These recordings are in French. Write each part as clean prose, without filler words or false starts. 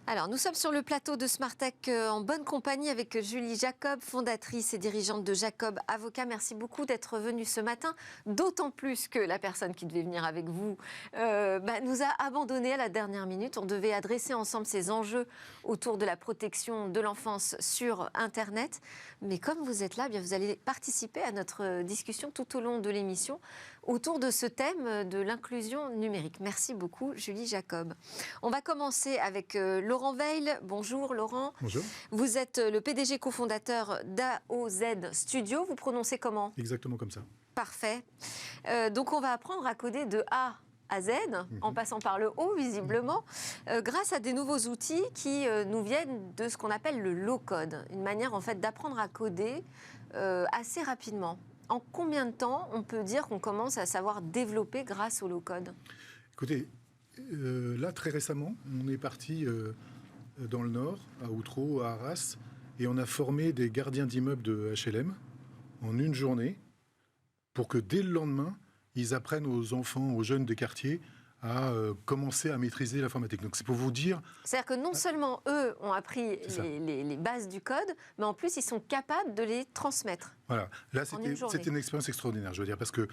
Alors, nous sommes sur le plateau de Smartech en bonne compagnie avec Julie Jacob, fondatrice et dirigeante de Jacob Avocat. Merci beaucoup d'être venue ce matin, d'autant plus que la personne qui devait venir avec vous nous a abandonnés à la dernière minute. On devait adresser ensemble ces enjeux autour de la protection de l'enfance sur Internet. Mais comme vous êtes là, bien, vous allez participer à notre discussion tout au long de l'émission autour de ce thème de l'inclusion numérique. Merci beaucoup, Julie Jacob. On va commencer avec Laurent Veil. Bonjour Laurent. Bonjour. Vous êtes le PDG cofondateur d'AOZ Studio. Vous prononcez comment ? Exactement comme ça. Parfait. Donc on va apprendre à coder de A à Z, en passant par le haut visiblement, grâce à des nouveaux outils qui nous viennent de ce qu'on appelle le low-code. Une manière en fait d'apprendre à coder assez rapidement. En combien de temps on peut dire qu'on commence à savoir développer grâce au low-code ? Écoutez, là très récemment, on est parti dans le Nord, à Outreau, à Arras, et on a formé des gardiens d'immeubles de HLM en une journée pour que dès le lendemain, ils apprennent aux enfants, aux jeunes des quartiers à commencer à maîtriser l'informatique. Donc c'est pour vous dire... C'est-à-dire que non seulement eux ont appris les bases du code, mais en plus ils sont capables de les transmettre. Voilà, là c'était une expérience extraordinaire, je veux dire, parce que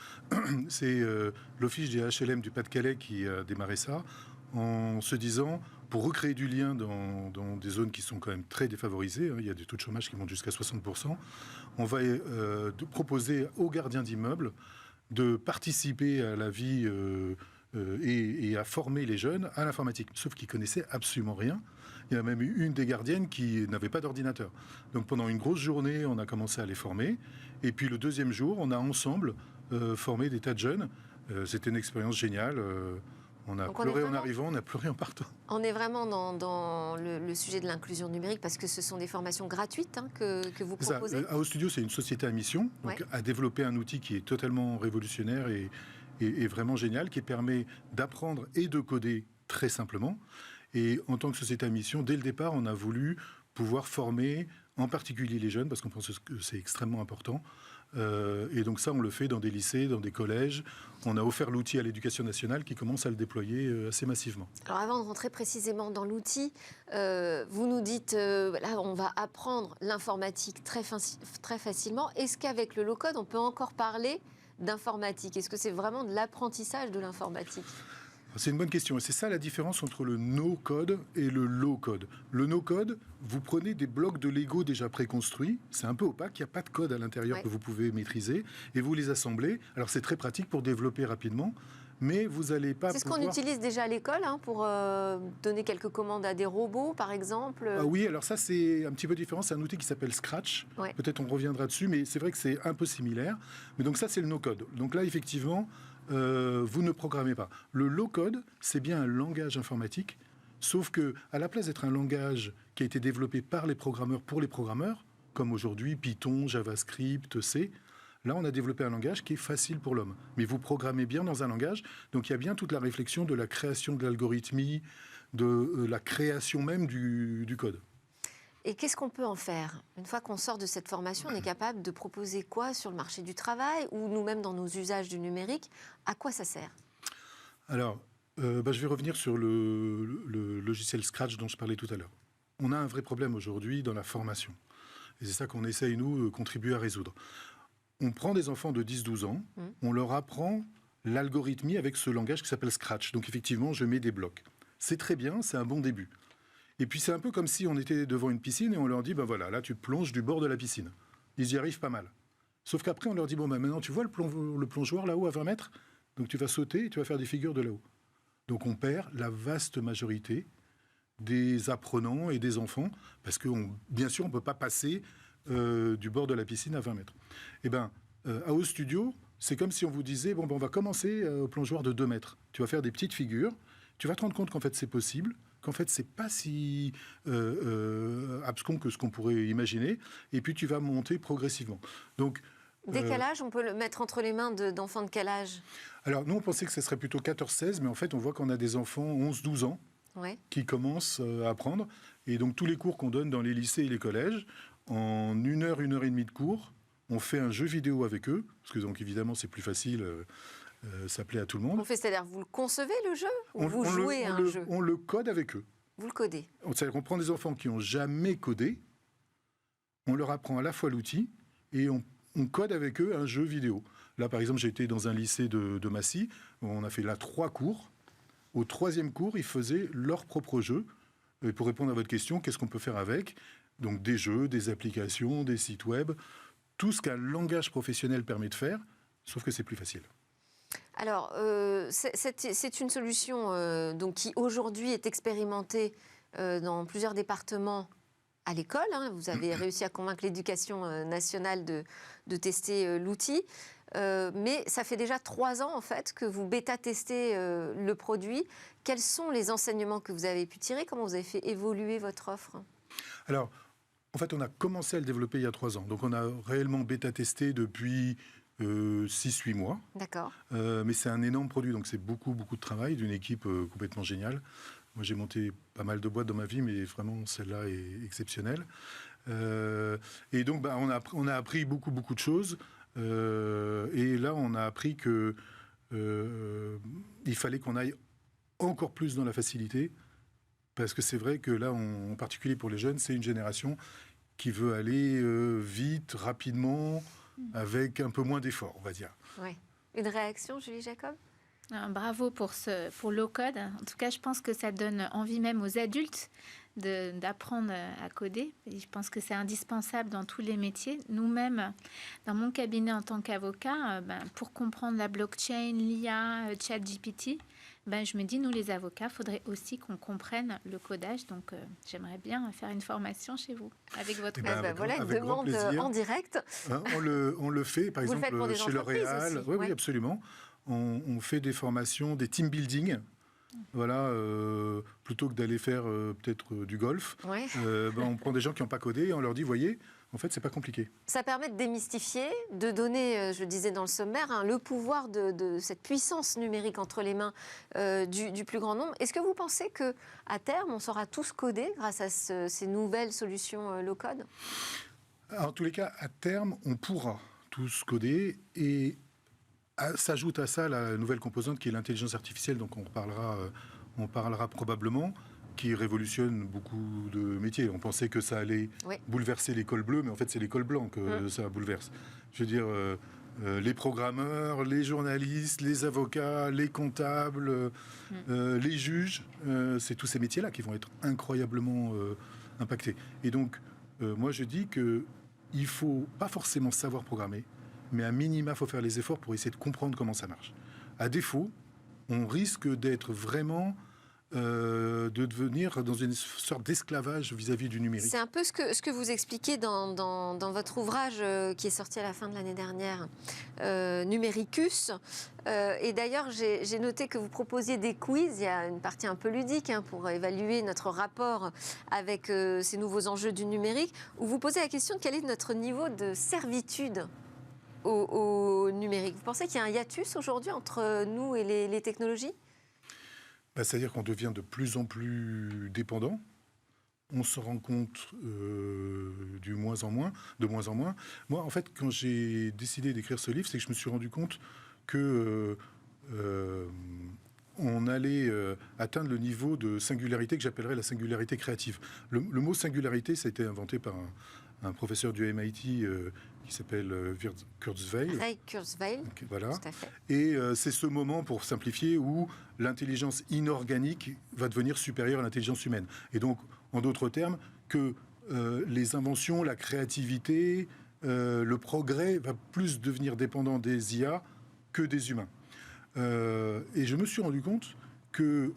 c'est l'Office des HLM du Pas-de-Calais qui a démarré ça, en se disant, pour recréer du lien dans des zones qui sont quand même très défavorisées, il y a des taux de chômage qui montent jusqu'à 60%, on va proposer aux gardiens d'immeubles de participer à la vie et à former les jeunes à l'informatique, sauf qu'ils connaissaient absolument rien. Il y a même eu une des gardiennes qui n'avait pas d'ordinateur. Donc pendant une grosse journée, on a commencé à les former, et puis le deuxième jour, on a ensemble formé des tas de jeunes. C'était une expérience géniale. On a pleuré en arrivant, on a pleuré en partant. On est vraiment dans le sujet de l'inclusion numérique parce que ce sont des formations gratuites que vous proposez. AOZ Studio, c'est une société à mission, donc a développé un outil qui est totalement révolutionnaire et vraiment génial, qui permet d'apprendre et de coder très simplement. Et en tant que société à mission, dès le départ, on a voulu pouvoir former en particulier les jeunes, parce qu'on pense que c'est extrêmement important. Et donc ça, on le fait dans des lycées, dans des collèges. On a offert l'outil à l'Éducation nationale qui commence à le déployer assez massivement. Alors avant de rentrer précisément dans l'outil, vous nous dites, là on va apprendre l'informatique très facilement. Est-ce qu'avec le low-code, on peut encore parler d'informatique ? Est-ce que c'est vraiment de l'apprentissage de l'informatique ? C'est une bonne question. Et c'est ça la différence entre le no-code et le low-code. Le no-code, vous prenez des blocs de Lego déjà préconstruits. C'est un peu opaque, il n'y a pas de code à l'intérieur que vous pouvez maîtriser. Et vous les assemblez. Alors c'est très pratique pour développer rapidement. Mais vous n'allez pas C'est ce qu'on utilise déjà à l'école pour donner quelques commandes à des robots, par exemple. Ah oui, alors ça, c'est un petit peu différent. C'est un outil qui s'appelle Scratch. Ouais. Peut-être on reviendra dessus, mais c'est vrai que c'est un peu similaire. Mais donc ça, c'est le no-code. Donc là, effectivement, vous ne programmez pas. Le low-code, c'est bien un langage informatique, sauf que à la place d'être un langage qui a été développé par les programmeurs pour les programmeurs, comme aujourd'hui Python, JavaScript, C, là, on a développé un langage qui est facile pour l'homme. Mais vous programmez bien dans un langage, donc il y a bien toute la réflexion de la création de l'algorithmie, de la création même du code. Et qu'est-ce qu'on peut en faire ? Une fois qu'on sort de cette formation, on est capable de proposer quoi sur le marché du travail ou nous-mêmes dans nos usages du numérique ? À quoi ça sert ? Alors, je vais revenir sur le logiciel Scratch dont je parlais tout à l'heure. On a un vrai problème aujourd'hui dans la formation. Et c'est ça qu'on essaye, nous, de contribuer à résoudre. On prend des enfants de 10-12 ans, on leur apprend l'algorithmie avec ce langage qui s'appelle Scratch. Donc effectivement, je mets des blocs. C'est très bien, c'est un bon début. Et puis c'est un peu comme si on était devant une piscine et on leur dit, ben voilà, là tu plonges du bord de la piscine. Ils y arrivent pas mal. Sauf qu'après on leur dit, bon ben maintenant tu vois le plongeoir là-haut à 20 mètres, donc tu vas sauter et tu vas faire des figures de là-haut. Donc on perd la vaste majorité des apprenants et des enfants, parce que bien sûr on ne peut pas passer du bord de la piscine à 20 mètres. Eh bien, AOZ Studio, c'est comme si on vous disait, bon ben on va commencer au plongeoir de 2 mètres. Tu vas faire des petites figures, tu vas te rendre compte qu'en fait c'est possible, qu'en fait c'est pas si abscon que ce qu'on pourrait imaginer, et puis tu vas monter progressivement. Donc, dès quel âge on peut le mettre entre les mains d'enfants de quel âge ? Alors nous on pensait que ce serait plutôt 14-16, mais en fait on voit qu'on a des enfants 11-12 ans qui commencent à apprendre, et donc tous les cours qu'on donne dans les lycées et les collèges, en 1 heure et demie de cours, on fait un jeu vidéo avec eux, parce que donc évidemment c'est plus facile, ça plaît à tout le monde. On fait, c'est-à-dire vous le concevez le jeu ou vous jouez à un jeu ? On le code avec eux. Vous le codez. C'est-à-dire qu'on prend des enfants qui n'ont jamais codé, on leur apprend à la fois l'outil et on code avec eux un jeu vidéo. Là, par exemple, j'ai été dans un lycée de Massy, on a fait là 3 cours. Au 3e cours, ils faisaient leur propre jeu. Et pour répondre à votre question, qu'est-ce qu'on peut faire avec? Donc des jeux, des applications, des sites web, tout ce qu'un langage professionnel permet de faire, sauf que c'est plus facile. Alors, c'est une solution donc, qui aujourd'hui est expérimentée dans plusieurs départements à l'école. Vous avez réussi à convaincre l'éducation nationale de tester l'outil. Mais ça fait déjà 3 ans en fait que vous bêta-testez le produit. Quels sont les enseignements que vous avez pu tirer? Comment vous avez fait évoluer votre offre? Alors, en fait, on a commencé à le développer il y a 3 ans. Donc, on a réellement bêta-testé depuis 6-8 mois. D'accord. Mais c'est un énorme produit, donc c'est beaucoup de travail d'une équipe complètement géniale. Moi, j'ai monté pas mal de boîtes dans ma vie, mais vraiment, celle-là est exceptionnelle. Et donc, on a appris beaucoup de choses. Et là, on a appris que il fallait qu'on aille encore plus dans la facilité, parce que c'est vrai que là, en particulier pour les jeunes, c'est une génération qui veut aller vite, rapidement, avec un peu moins d'efforts, on va dire. Oui. Une réaction, Julie Jacob? Bravo pour low-code. En tout cas, je pense que ça donne envie même aux adultes d'apprendre à coder. Et je pense que c'est indispensable dans tous les métiers. Nous-mêmes, dans mon cabinet en tant qu'avocat, pour comprendre la blockchain, l'IA, ChatGPT, je me dis, nous les avocats, il faudrait aussi qu'on comprenne le codage. Donc, j'aimerais bien faire une formation chez vous, avec votre voilà une demande en direct. On le fait, par exemple, chez L'Oréal. Oui, absolument. On fait des formations, des team building. Voilà, plutôt que d'aller faire peut-être du golf, on prend des gens qui n'ont pas codé et on leur dit, voyez, en fait, c'est pas compliqué. Ça permet de démystifier, de donner, je disais dans le sommaire, le pouvoir de cette puissance numérique entre les mains du plus grand nombre. Est-ce que vous pensez qu'à terme, on saura tous coder grâce à ces nouvelles solutions low-code? En tous les cas, à terme, on pourra tous coder et s'ajoute à ça la nouvelle composante qui est l'intelligence artificielle, donc on parlera probablement, qui révolutionne beaucoup de métiers. On pensait que ça allait bouleverser l'école bleue, mais en fait c'est l'école blanche que ça bouleverse. Je veux dire, les programmeurs, les journalistes, les avocats, les comptables, les juges, c'est tous ces métiers-là qui vont être incroyablement impactés. Et donc, moi je dis qu'il ne faut pas forcément savoir programmer, mais à minima, il faut faire les efforts pour essayer de comprendre comment ça marche. À défaut, on risque d'être vraiment, de devenir dans une sorte d'esclavage vis-à-vis du numérique. C'est un peu ce que vous expliquez dans votre ouvrage qui est sorti à la fin de l'année dernière, Numéricus. Et d'ailleurs, j'ai noté que vous proposiez des quiz. Il y a une partie un peu ludique pour évaluer notre rapport avec ces nouveaux enjeux du numérique, où vous posez la question de quel est notre niveau de servitude au numérique. Vous pensez qu'il y a un hiatus aujourd'hui entre nous et les technologies? C'est-à-dire qu'on devient de plus en plus dépendant. On se rend compte de moins en moins. Moi, en fait, quand j'ai décidé d'écrire ce livre, c'est que je me suis rendu compte que on allait atteindre le niveau de singularité que j'appellerais la singularité créative. Le mot singularité, ça a été inventé par un professeur du MIT qui s'appelle Kurzweil. Ray Kurzweil, voilà. Tout à fait. Et c'est ce moment, pour simplifier, où l'intelligence inorganique va devenir supérieure à l'intelligence humaine. Et donc, en d'autres termes, que les inventions, la créativité, le progrès va plus devenir dépendant des IA que des humains. Et je me suis rendu compte que,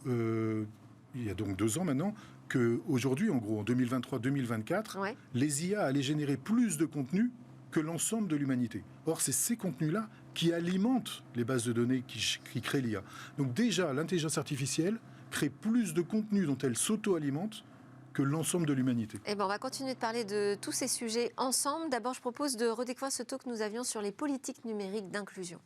il y a donc 2 ans maintenant, qu'aujourd'hui, en gros, en 2023-2024, les IA allaient générer plus de contenu que l'ensemble de l'humanité. Or, c'est ces contenus-là qui alimentent les bases de données qui créent l'IA. Donc déjà, l'intelligence artificielle crée plus de contenu dont elle s'auto-alimente que l'ensemble de l'humanité. On va continuer de parler de tous ces sujets ensemble. D'abord, je propose de redécouvrir ce talk que nous avions sur les politiques numériques d'inclusion.